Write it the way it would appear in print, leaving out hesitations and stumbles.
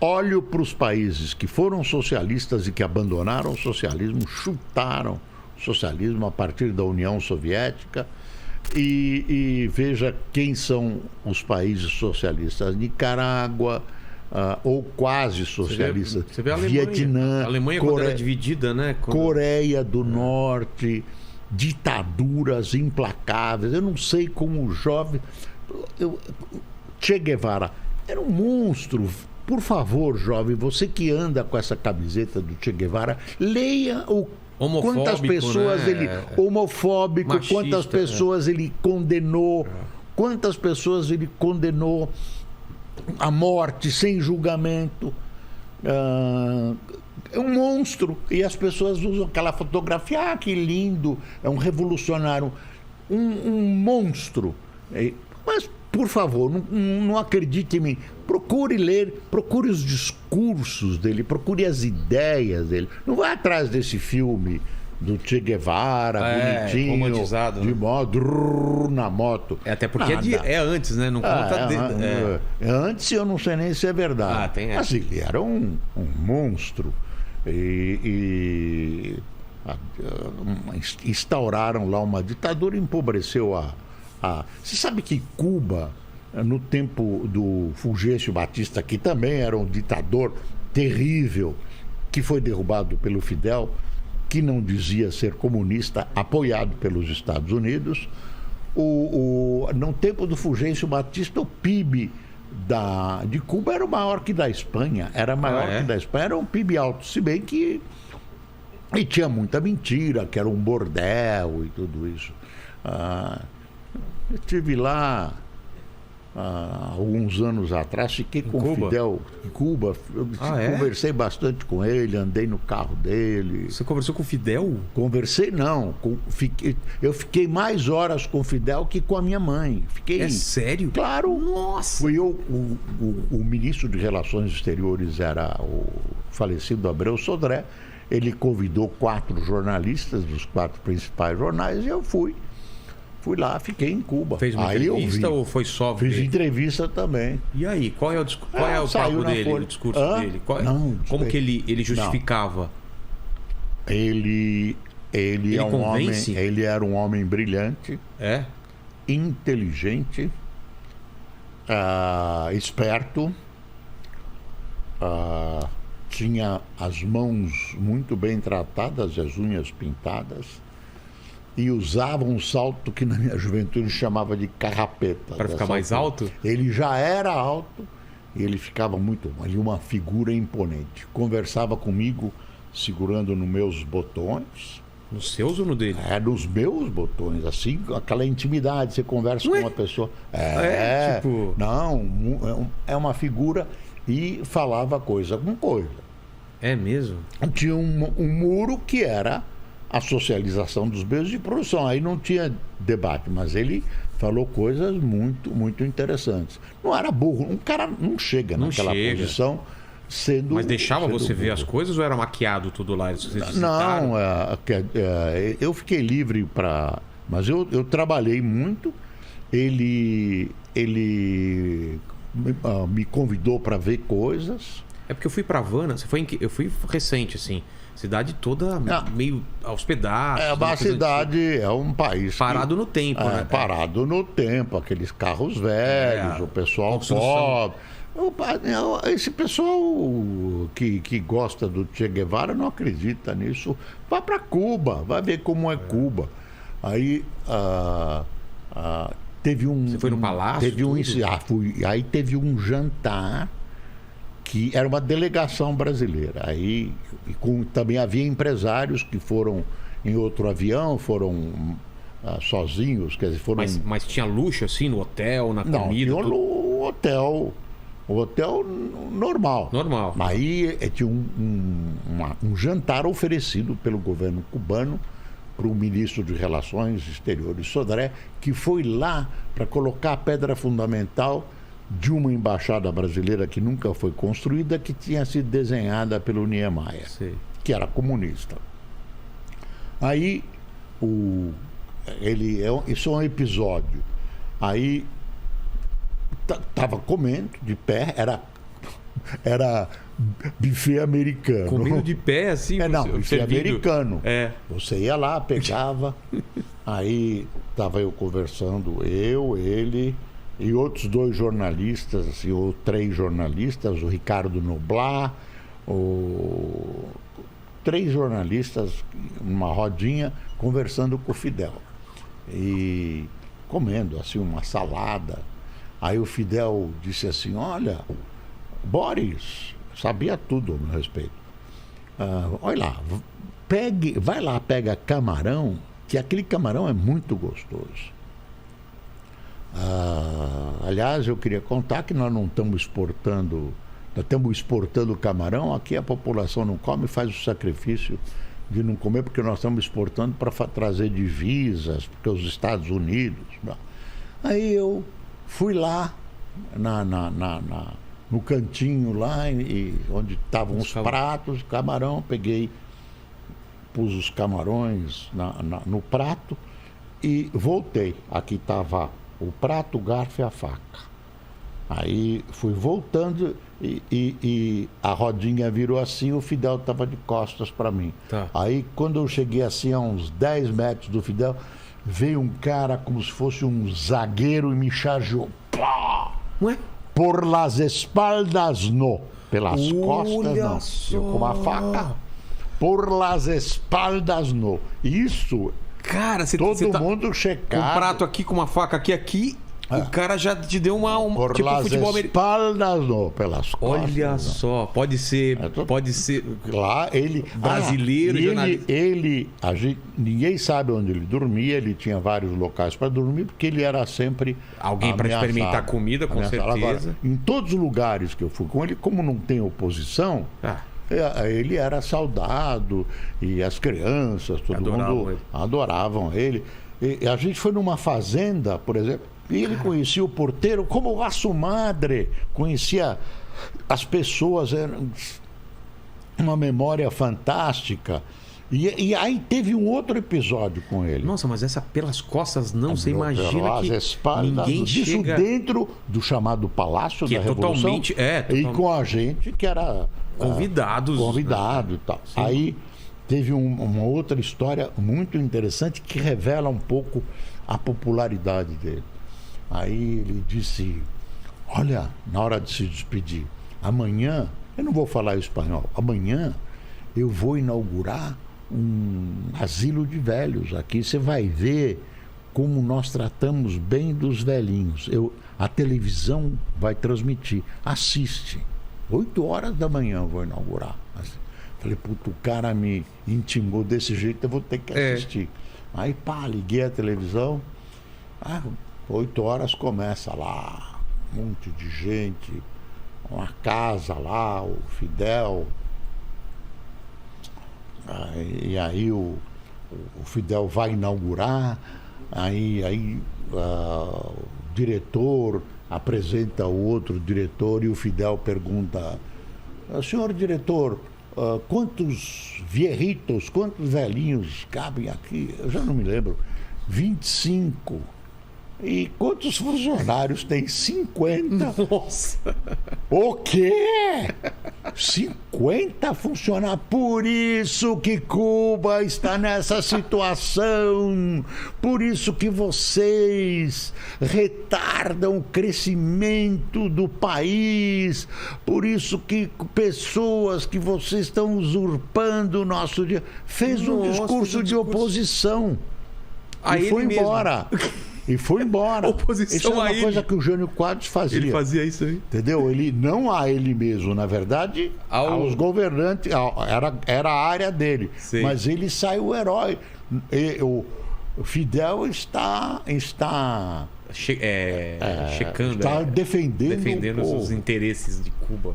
olho para os países que foram socialistas e que abandonaram o socialismo, chutaram o socialismo a partir da União Soviética, e veja quem são os países socialistas: Nicarágua, ou quase socialistas, você vê a Alemanha. Vietnã, A Alemanha quando era dividida, né? Coreia do Norte, ditaduras implacáveis. Eu não sei como o jovem... Che Guevara era um monstro. Por favor, jovem, você que anda com essa camiseta do Che Guevara, leia quantas pessoas, né? Ele... Homofóbico, machista, quantas pessoas ele condenou, quantas pessoas ele condenou à morte sem julgamento. É um monstro. E as pessoas usam aquela fotografia: ah, que lindo, é um revolucionário, um monstro. Mas, por favor, não acredite em mim. Procure ler, procure os discursos dele, procure as ideias dele. Não vá atrás desse filme do Che Guevara, bonitinho, romantizado, de moto, na moto. Até porque é antes, né? Não conta antes, eu não sei nem se é verdade. Mas ele era um monstro. E instauraram lá uma ditadura, empobreceu Você sabe que Cuba, no tempo do Fulgêncio Batista, que também era um ditador terrível, que foi derrubado pelo Fidel, que não dizia ser comunista, apoiado pelos Estados Unidos, no tempo do Fulgêncio Batista, o PIB de Cuba era maior que da Espanha. Era maior que da Espanha, era um PIB alto, se bem que... E tinha muita mentira, que era um bordel e tudo isso. Eu estive lá há alguns anos atrás, fiquei com o Fidel em Cuba. Conversei bastante com ele, andei no carro dele. Você conversou com o Fidel? Conversei, não. Eu fiquei mais horas com o Fidel que com a minha mãe. É sério? Claro. Nossa! Fui eu, o ministro de Relações Exteriores era o falecido Abreu Sodré. Ele convidou 4 jornalistas dos 4 principais jornais e eu fui. Fui lá, fiquei em Cuba. Fez uma entrevista ou foi só... Fiz entrevista também. E aí, qual é o papo dele, o discurso dele? Como que ele justificava? Ele é um homem, ele era um homem brilhante, inteligente, esperto, tinha as mãos muito bem tratadas e as unhas pintadas. E usava um salto que na minha juventude chamava de carrapeta. Para ficar mais alto? Ele já era alto e ele ficava muito... Ali uma figura imponente. Conversava comigo segurando nos meus botões. Nos seus ou no dele? Nos meus botões. Assim, aquela intimidade. Você conversa com uma pessoa... tipo... Não, é uma figura e falava coisa com coisa. É mesmo? Tinha um muro que era... a socialização dos meios de produção. Aí não tinha debate, mas ele falou coisas muito, muito interessantes. Não era burro, um cara não chega naquela posição sendo... Mas deixava você ver as coisas ou era maquiado tudo lá? Não, eu fiquei livre para... Mas eu trabalhei muito. Ele me convidou para ver coisas. É porque eu fui para Havana, eu fui recente, assim... Cidade toda meio aos pedaços. É uma cidade, é um país... Parado no tempo, né? Parado no tempo, aqueles carros velhos, o pessoal pobre. Esse pessoal que gosta do Che Guevara não acredita nisso. Vá para Cuba, vai ver como é Cuba. Aí teve um... Você foi no palácio? Fui. Aí teve um jantar que era uma delegação brasileira. Aí também havia empresários que foram em outro avião, foram sozinhos, quer dizer, foram... Mas tinha luxo assim no hotel, na comida? Não, tinha o hotel normal. Normal. Mas aí tinha um jantar oferecido pelo governo cubano para o ministro de Relações Exteriores, Sodré, que foi lá para colocar a pedra fundamental de uma embaixada brasileira que nunca foi construída, que tinha sido desenhada pelo Niemeyer, que era comunista. Aí, isso é um episódio. Aí, estava comendo de pé, era era buffet americano. Comendo de pé, assim? Não, buffet americano. É. Você ia lá, pegava, aí estava eu conversando, ele e outros 2 jornalistas, assim, ou 3 jornalistas, o Ricardo Noblat, 3 jornalistas numa rodinha conversando com o Fidel. E comendo assim uma salada. Aí o Fidel disse assim: olha, Boris, sabia tudo a meu respeito. Olha lá, vai lá, pega camarão, que aquele camarão é muito gostoso. Aliás, eu queria contar que nós não estamos exportando, nós estamos exportando camarão, aqui a população não come, faz o sacrifício de não comer, porque nós estamos exportando para trazer divisas, porque os Estados Unidos. Aí eu fui lá no cantinho lá, onde estavam os pratos, camarão, pus os camarões no prato e voltei. Aqui estava o prato, o garfo e a faca. Aí fui voltando e a rodinha virou assim, o Fidel estava de costas para mim. Tá. Aí quando eu cheguei assim a uns 10 metros do Fidel, veio um cara como se fosse um zagueiro e me chargeou. Pá! Ué? Por las espaldas, não. Pelas costas, não. Só. Eu com uma faca. Por las espaldas, não. Isso, cara, todo mundo checado. Um prato aqui com uma faca aqui. O cara já te deu uma por tipo las futebol espaldas, não. Pelas costas. Olha não. só, pode ser lá ele brasileiro, ninguém sabe onde ele dormia, ele tinha vários locais para dormir, porque ele era sempre alguém para experimentar comida, com certeza. Agora, em todos os lugares que eu fui com ele, como não tem oposição, ele era saudado, e as crianças, todo mundo adoravam ele. E a gente foi numa fazenda, por exemplo, e ele conhecia o porteiro como a sua madre, conhecia as pessoas, era uma memória fantástica. E aí teve um outro episódio com ele. Nossa, mas essa pelas costas não, você imagina que espaldas, ninguém chega... dentro do chamado Palácio que da é Revolução. Totalmente. E com a gente que era... Convidado e tal. Sim. Aí teve uma outra história muito interessante que revela um pouco a popularidade dele. Aí ele disse: olha, na hora de se despedir, amanhã, eu não vou falar espanhol, amanhã eu vou inaugurar um asilo de velhos aqui. Você vai ver como nós tratamos bem dos velhinhos. A televisão vai transmitir. Assiste. 8h da manhã eu vou inaugurar. Falei, puto, o cara me intimou desse jeito, eu vou ter que assistir. Aí, liguei a televisão. 8h começa lá, um monte de gente, uma casa lá, o Fidel. E aí o Fidel vai inaugurar, aí o diretor apresenta o outro diretor e o Fidel pergunta: senhor diretor, quantos viejitos, quantos velhinhos cabem aqui? Eu já não me lembro. 25. E quantos funcionários tem? 50. Nossa! O quê? 50 funcionários? Por isso que Cuba está nessa situação. Por isso que vocês retardam o crescimento do país. Por isso que pessoas que vocês estão usurpando o nosso dia. Fez um discurso de oposição. E foi embora. E foi embora. Oposição. Isso é uma coisa que o Jânio Quadros fazia. Ele fazia isso aí. Entendeu? Ele não a ele mesmo, na verdade, aos governantes, era a área dele. Sim. Mas ele sai o herói. O Fidel está checando. Está defendendo os interesses de Cuba.